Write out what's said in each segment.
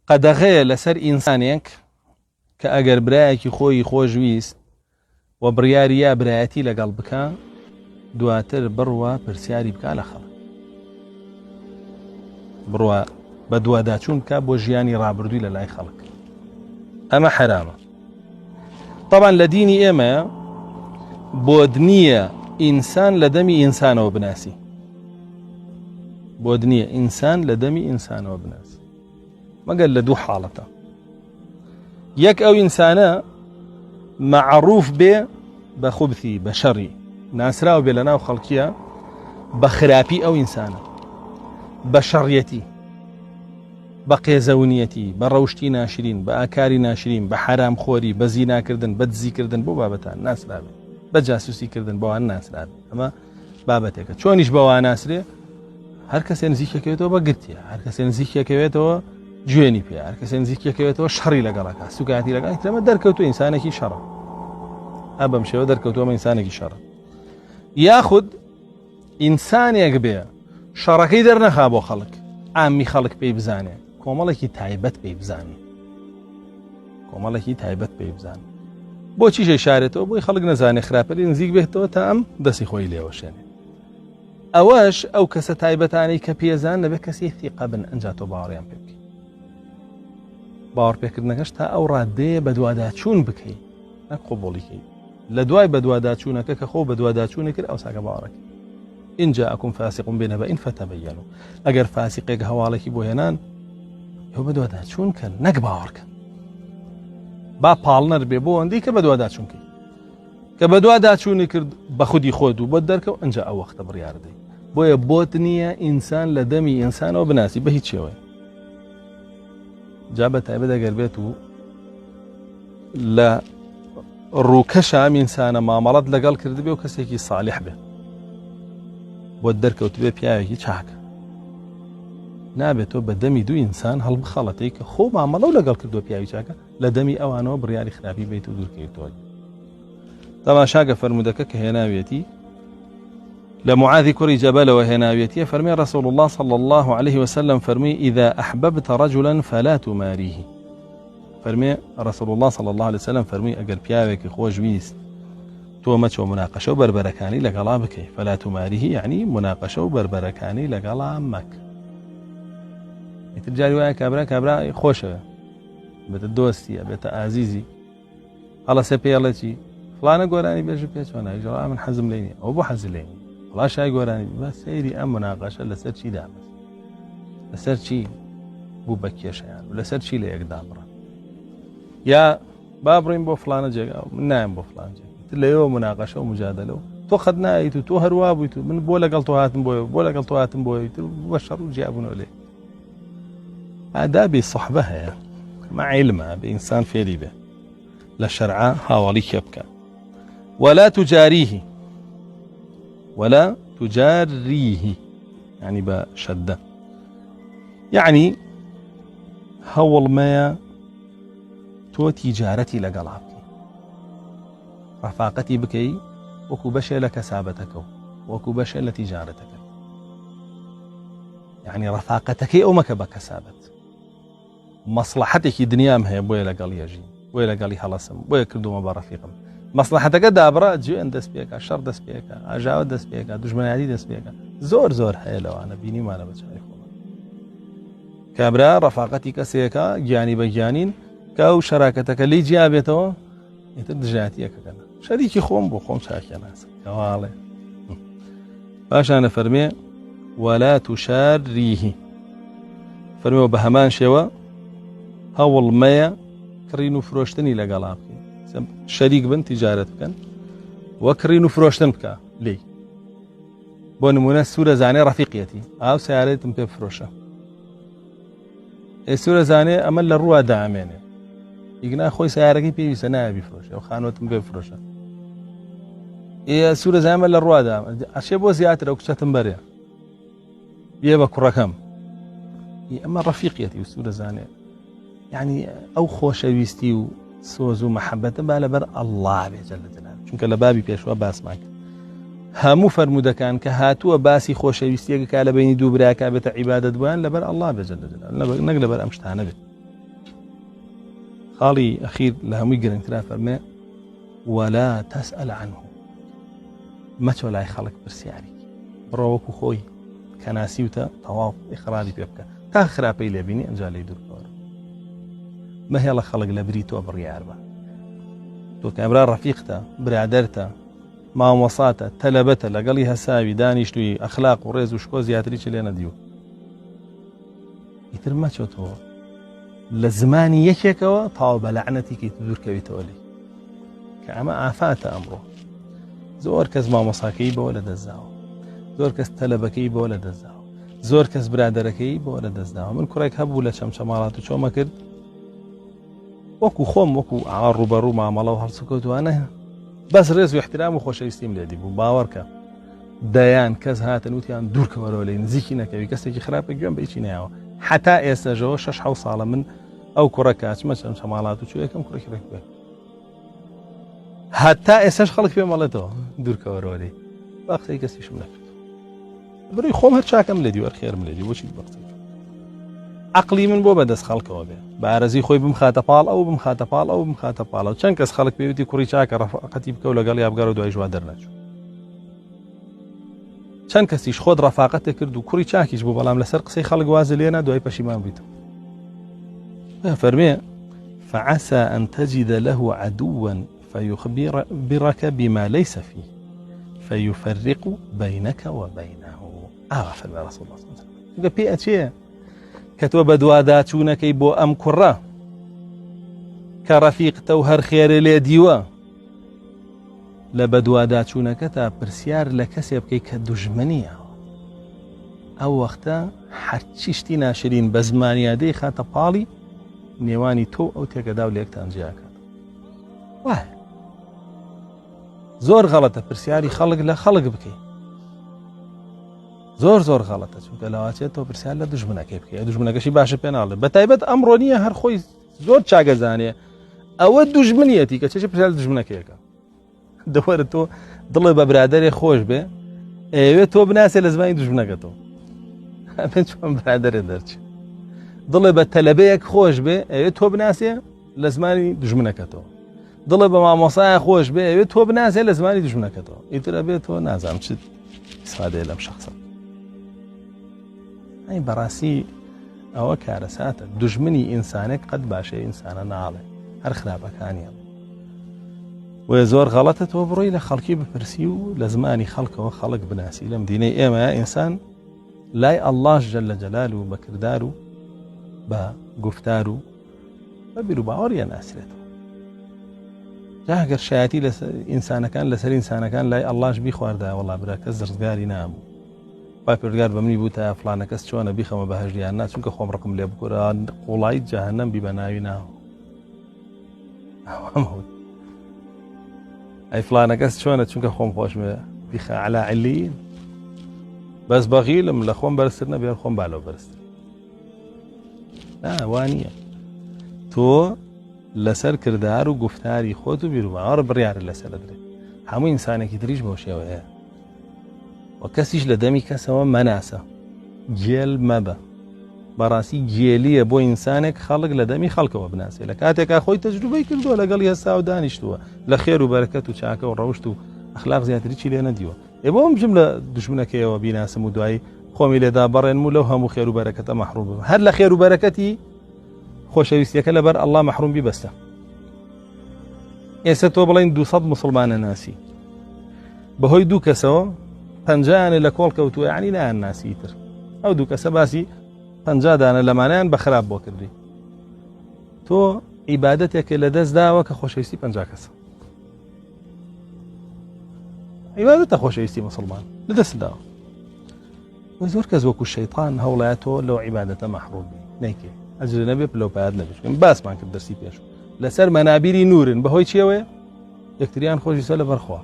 قەدەغەیە لەسەر ئینسانێک کە ئەگەر برایەکی خۆی خۆشویست و بڕیاری یا برایەتی لەگەڵ بکە دواتر بڕوە پرسیاری بکە لە خەڵک، بڕوە بە دوواداچوون بکە بۆ ژیانی ڕابردووی لە لای خەڵک. ئەمە حرامە. طبعا لە دینی ئێمە بۆ نییە ئینسان لە دەمی ئینسانەوە بناسی، بۆ نییە ئینسان لە دەمی ئینسانەوە بناسی مەگەر لە دوو حاڵەتە. یەک ئەو ئینسانە معروف بێ بە خوبثی بە شەڕی، ناسراو بێ لە ناو خەڵکیە بە خراپی ئەو ئینسانە، بە شەڕیەتی، بە قێزەونیەتی، بە ڕەوشتی ناشرین، بە ئاکاری ناشرین، بە حرام خۆری، بە زیناکردن، بە دزیکردن، بۆ بابەتان ناسرابێ، بە جاسوسیکردن بەوان ناسرابێ. ئەمە بابەتێکە. چۆنیش بەوان ناسرێ؟ هەر کەسێ نزیکەکەوێتەوە بە گرتیە، هەر کەسێ نزیکەکەوێتەوە گوێنی پێ، هەر کەسێ نزیکەکەوێتەوە شەڕی لەگەڵەکە، سوکاتی لەگەڵ ترەمە دەرکەوتو ئینسانێکی شەڕە. بەم شێوە دەرکەوتووەمە ئینسانێکی شەڕە. یاخود ئینسانێک بێ شەڕەکەی دەرنەخا بۆ خەڵک، ئامی خەڵک پێی بزانێ، کۆمەڵێکی تایبەت پێی بزانێ، کۆمەڵێکی تایبەت پێی بزانێ. بۆچی شارێتەوە؟ بۆی خەڵک نەزانێ خراپەری نزیک بێتەوە تا ئەم دەستی خۆی لێوەشێنێ. ئەوەش ئەو کەسە تایبەتانەی کە پێزان لەبێ کەسی ثیقە بن ئەنجا تۆ باوەڕیان پێ بکەی. باوەڕپێکردنەکەش تا ئەو ڕادەیە بە دوواداچوون بکەی، نەک قۆبوڵیکەی. لە دوای بە دوواداچوونەکە کە خۆ بە دوواداچوونی کرد ئەو ساکە باوەڕەکەی. إن جاءكم فاسق بنبأ فتبينوا. ئەگەر فاسقێک هەواڵێکی بۆ هێنان ئەو بە دوواداچوون کەن، نەک باوەڕکەن. با پاڵنەر بێ بۆ ئەوەندەی کە بە دوواداچوون کرد، کە بە دوواداچوونی کرد بە خودی خۆت و بۆت دەرکەوت، ئەنجا ئەو وەختە بڕیار دەی. بۆیە بۆت نییە ئینسان لە دەمی ئینسانەوە بناسی بە هیچ شێوەیە. جا بە تایبەت ئەگەر بێت و لە ڕووکەشە ئەم ئینسانە مامەڵەت لەگەڵ کردبێ و کەسێکی ساڵح بێ، بۆت دەرکەوت بێ پیاوێکی چاکە، نابێتەوە بە دەمی دوو ئینسان هەڵبخەڵەتەی کە خۆ مامەڵە و لەگەڵ کردووە پیاوی چاکە لە دەمی ئەوانەوە بڕیاری خراپی بیت و دوورکەوێتەوە. تەماشاگە فەرمودەکە کە هێناوێتی لە معاذی کوڕی جەبەلەوە هێناوێتیە، فەرمێ رسول الله صلى الله عليه وسلم فەرمی إذا أحببت رجلا فلا تماريه. فەرمێ رسول الله صلى الله عليه وسلم فەرمی ئەگەر پیاوێکی خۆشویست تۆ مەچۆ مناقەشە و بەربەرەکانی لەگەڵا بکەی. فلا تماريه یعنی مناقەشە و بەربەرەکانی لەگەڵا مەکە. ئیتر جاری وایە کابرا خۆشەوە بێتە دۆستیە، بێتە ئازیزی، هەڵە سێ پێڵێکی فڵانە گۆرانی بێژە پێ چۆنە ئیژەڵا من حەزم لێ نییە، ئەو بۆ حەزی لێ نییە، وڵا شای گۆرانی بە سەیری ئەم مناقەشە لەسەر چی دامەست، لەسەر چی بوو بە کێشەیان و لەسەر چی لە یەکدا بڕن، یا با بڕین بۆ فڵانە جێگا من نایم بۆ فڵان جێگا. لەوێ مناقەشە و مجادلە و تۆ خەت نایت و تۆ هەروە بوویت و من بۆ لەگەڵ تۆ هاتم بۆیە، بۆ لەگەڵ تۆ هاتم بۆیە، بە شەڕ و جیابوونەوە لێ. ئادابی سەحبە هەیە، مە عیلمە بە ئینسان فێری بێ لە شەرعا هاوڵی کێ بکە. ولا تجاريه، ولا تجاريه يعني بشدة، يعني هەوڵ مەیە تۆ تیجارەتی لەگەڵا بکەی، ڕەفاقەتی بکەی وەکو بەشێ لە کەسابەتەکە و وەکو بەشێ لە تیجارەتەکە. يعني ڕەفاقەتەکەی ئەو مەکە بە کەسابەت، مەسلحەتێکی دنیام هەیە بۆیە لەگەڵ یەژین، بۆیە لەگەڵی هەڵەسم، بۆیە کردومە بە ڕەفیقم. مەسلحەتەکە دابڕە جوێن دەست پێکە، شەڕ دەست پێکە، ئاژاوە دەست پێکە، دوژمنایەتی دەست پێکە. زۆر هەیە لەوانە بینیمانە بە چاوی خۆمان. کابرا ڕەفاقەتی کەسێکە گیانی بە گیانین کە ئەو شەراکەتەکە لی جیا بێتەوە، ئیتر دژایەتیەکەکەنە شەریکی خۆم بۆ خۆم چاکە ناسم کەواڵێ. پاشانە فەرمێ ولا تشاريه، فەرمێەوە بە هەمان شێوە هەوڵ مەیە کڕین و فرۆشتنی لەگەڵا بکەین، شەریک بن تیجارەت بکەن وە کڕین و فرۆشتن بکە لێی. بۆ نمونە سوورە زانێ ڕەفیقیەتی ئاو سیارەتم پێ بفرۆشە، سوورە زانێ ئەمە لە ڕووە دامێنێ، ئیگنا خۆی سیارەکەی پێویستە نایە بیفرۆشێ و خانوەتم پێ بفرۆشە، سوورە زانمە لە ڕووادا ئەشێ بۆ زیاتر ئەو کچەتم بەرێ بێ بە کوڕەکەم. ئەمە ڕەفیقیەتی و سوورە زانێ، یعنی ئەو خۆشەویستی و سۆز و مەحەبەتە با لەبەر ئەڵڵا بێ جەلە جەلاله، چونکە لە بابی پێشوە باسمان کرد هەموو فەرمودەکان کە هاتووە باسی خۆشەویستیەکە کا لە بینی دوو براکە بێتە عیبادەت بوویان لەبەر ئەڵڵا بێ جەلە جەلاله، نەک لەبەر ئەم شتانە بێت. خاڵی ئەخیر لە هەمووی گرنگترا فەرمێ ولا تسأل عنه، مەچۆ لای خەڵک پرسیاری بڕۆ وەکو خۆی کە ناسیوتە تەواو ئیقراری پێ بکە تا خراپەی لێبینی ئەنجا لێی دوورکەوە. مەهێڵە خەڵک لە بری تۆ بڕیار بە. تۆ کابرا ڕەفیقتە، برادەرتە، مامۆساتە، تەلەبەتە، لەگەڵی هەساوی دانیشتووی ئەخلاق و ڕێز و شکۆ زیاتری چ لێ نەدیوە. ئیتر مەچۆ تۆ لە زمانی یەکێکەوە تاو بە لەعنەتی کەیت دوورکەویتەوە لێ، کە ئەمە ئافاتە ئەمڕۆ. زۆر کەس مامۆساکەی بەوە لە دەستداوە، زۆر کەس تەلەبەکەی بەوە لە دەستداوە، زۆر کەس برادەرەکەی بەوە لە دەستداوە. من کوڕێک هەبوو لە چەمچەماڵات و چۆمە کرد وەکو خۆم وەکو ڕوبەڕوو مامەڵە و هەڵسوکەوتوانە بەس ڕێز و احترام و خۆشەویستیم لێدی بوو. باوەڕکە دەیان کەس هاتن وتیان دوورکەوەرەوە لێ نزیکی نەکەوی، کەسێکی خراپە گوێم بەیچی نایەوە. حتا ئێستاژەوە 6 ساڵە من ئەو کوڕە کاچمە چەمچەماڵات و چوو یەکەم کوڕێکی ڕێک هەتا ئێستاش خەڵک پێم مەڵێتەوە دوورکەوەرەوە لێ، با قسەی کەسیشم نەکرد. بڕی خۆم هەر چاکەم لێدی وەرخێرم لێدی بۆچی بەقسەی عەقلی من بۆ بەدەست خەڵکەوە بێ، بە ئارەزی خۆی بمخاتە پاڵ ئەو بمخاتە پاڵ ئەو بمخاتە پاڵەوە. چەند کەس خەڵک پێویستی کوڕی چاکە ڕەفاقەتی بکە و لەگەڵ یابگار و دوای ژوا دەرنەچوو. چەند کەسیش خۆت ڕەفاقەتێ کرد و کوڕی چاکیش بوو، بەڵام لەسەر قسەی خەڵک وازە لێنە دوای پەشیمان بیتەوە. فەرمێ فعسى أن تجد له عدوا فيخبرك بما ليس فيه فيفرق بينك وبينه. فەرمێ رسول الله صلى الله عليه وسلم پێ ئەچێ کە تۆ بە دوواداچوونەکەی بۆ ئەم کوڕە کە ڕەفیقتە و هەر خێرە لێ دیوە، لە بە دوواداچوونەکە تا پرسیار لە کەسێ بکەی کە دوژمنیە، ئەو وەختە هەرچی شتی ناشرین بە زمانیادەی خاتە پاڵی نێوانی تۆ ئەو تێکەدا و لێکتان جیاکات. وایە زۆر غەڵەتە پرسیاری خەڵک لە خەڵک بکەی، زۆر غەڵەتە، چونکە لەواتێت تۆ پرسیار لە دوژمنەکەی بکەی، دوژمنەکەشی باشە پێ ناڵێ. بەتایبەت ئەمڕۆ نییە هەر خۆی زۆر چاگەزانێ ئەوە دوژمنیەتی کە چێشی پرسیار لە دوژمنەکەیەکە. دەوەرە تۆ دڵێ بە برادەرێ خۆش بێ، ئەوێ تۆ بناسێ لە زمانی دوژمنەکەتەوە، ئەبێت چۆن برادەرێ دەرچێ. دڵێ بە تەلەبەیەک خۆش بێ، ئەوێ تۆ بناسێ لە زمانی دوژمنەکەتەوە. دڵێ بە مامۆسایە خۆش بێ، ئەوێ تۆ بناسێ لە زمانی دوژمنەکەتەوە. ئیتر ئەبێت تۆ نازانم چ ئیسفادەیە لەم شەخسە. ئەی بەڕاستی ئەوە کارەساتە. دوژمنی ئینسانێک قەت باشەیە ئینسانە ناڵێ، هەر خراپەکانیە. وە زۆر غەڵەتە تۆ بڕۆی لە خەڵکی بپرسی و لە زمانی خەڵکەوە خەڵک بناسی. لەم دینەی ئێمە ئینسان لای ئەڵڵاش جەلە جەلال و بە کردار و بە گفتار و بە بیر و باوەڕیە ناسرێتەوە. جا ئەگەر شایەتی لە ئینسانەکان لەسەر ئینسانەکان لای ئەڵڵاش بیخواردایە وەڵا برا کەس زرگاری نابوو، وای پێرگار بە منی بوو تا فلانە کەس چۆنە بیخەمە بە هەژیان نا، چونکە خۆم ڕقم لێ بکۆرە قوڵایی جەهەنەم بی بە ناوی ناوە. ئەی فلانە کەس چۆنە چونکە خۆم خۆشمێ بیخە عەلا عیلین، بەس بەغیلم لە خۆم بەرزتر نەبێ خۆم بالەوە بەرزتر. وانییە تۆ لەسەر کردار و گفتاری خۆت و بیر و باوەڕ بڕیارە لەسەر دەدرێت. هەموو ئینسانێکی تریش بەو شێوەیە، و کەسیش لە دەمی کەسەوە مەناسە، گێل مەبە. بەڕاستی گێلیە بۆ ئینسانێک خەڵک لە دەمی خەڵکەوە بناسێ، لە کاتێکا خۆی تەجروبەی کردووە لەگەڵی هەستا و دانیشتووە لە خێر و بەرەکەت و چاکە و ڕەوشت و ئەخلاق زیاتری چی لێ نەدیوە. بۆ بژم لە دوژمنەکەیەوە بیناسم و دوایی خۆمی لێدا بەڕێنم و لەو هەموو خێر و بەرەکەتە مەحروم بم، هەر لە خێر و بەرەکەتی خۆشەویستیەکە لەبەر ئەڵڵا مەحروم بیبەستە. ئێستا تۆ بڵێن 200 موسڵمانە ناسی، بەهۆی دوو کەسەوە 50 لە کۆڵ کەوتووە، یعنی نایان ناسیتر. ئەو دوو کەسە باسی 50 دانە لەمانیان بە خراپ بۆ کردی. تۆ عیبادەتێکە لە دەست داوە کە خۆشەویستی 50 کەسە. عیبادەتە خۆشەویستی موسڵمان لە دەست داوە. زۆر کەس وەکو شەیطان هەوڵایەتەوە لەو عیبادەتە مەحروم بی، نەیکێ ئەجر نەبێ پلەپایات نەبێت. باسمان کرد دەرسی پێش لەسەر مەنابیری نورن، بەهۆی چیەوەیە؟ یەکتریان خۆشیسە لەبەر خوا.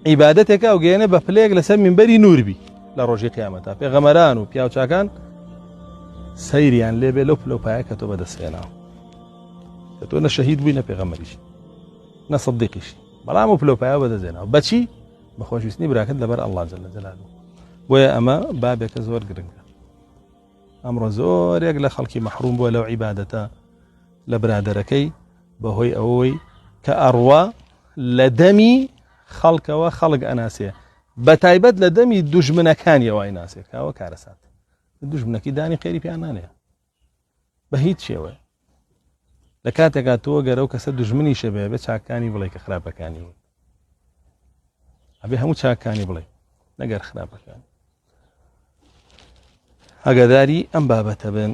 عیبادەتێکە ئەو گەیەنە بە پلەیەک لەسەر منبەری نور بی لە ڕۆژی قیامەتە. پێغەمبەران و پیاوچاکان سەیریان لێبێ لەو پلەپایە کە تۆ بەدەستهێناوە، کە تۆ نە شەهید بووی نە پێغەمبەریشی نە سەدیقیشی، بەڵام ئەو پلەپایە بەدەستهێناوە. بەچی؟ بە خۆشویستنی براکەت لەبەر ئەڵڵا جەلە جەلالوه. بۆیە ئەمە بابێکە زۆر گرنگە. ئەمڕۆ زۆرێک لە خەڵکی مەحروم بووە لەو عیبادەتە، لە برادەرەکەی بەهۆی ئەوەی کە ئەڕوا لە دەمی خەڵکەوە خەڵک ئەناسێ بە تایبەت لە دەمی دوژمنەکانیەوە ئەیناسێت کاوە کارەسات دوژمنەکەی دانی خێری پیان نانێ بە هیچ شێوە لە کاتێکا تۆ گەرە و کەسە دوژمنی شەبێ بە چاکانی بڵێ کە خراپەکانی بوو ئەبێ هەموو چاکانی بڵێ نەگەر خراپەکان ئەگەداری ئەم بابەتە بن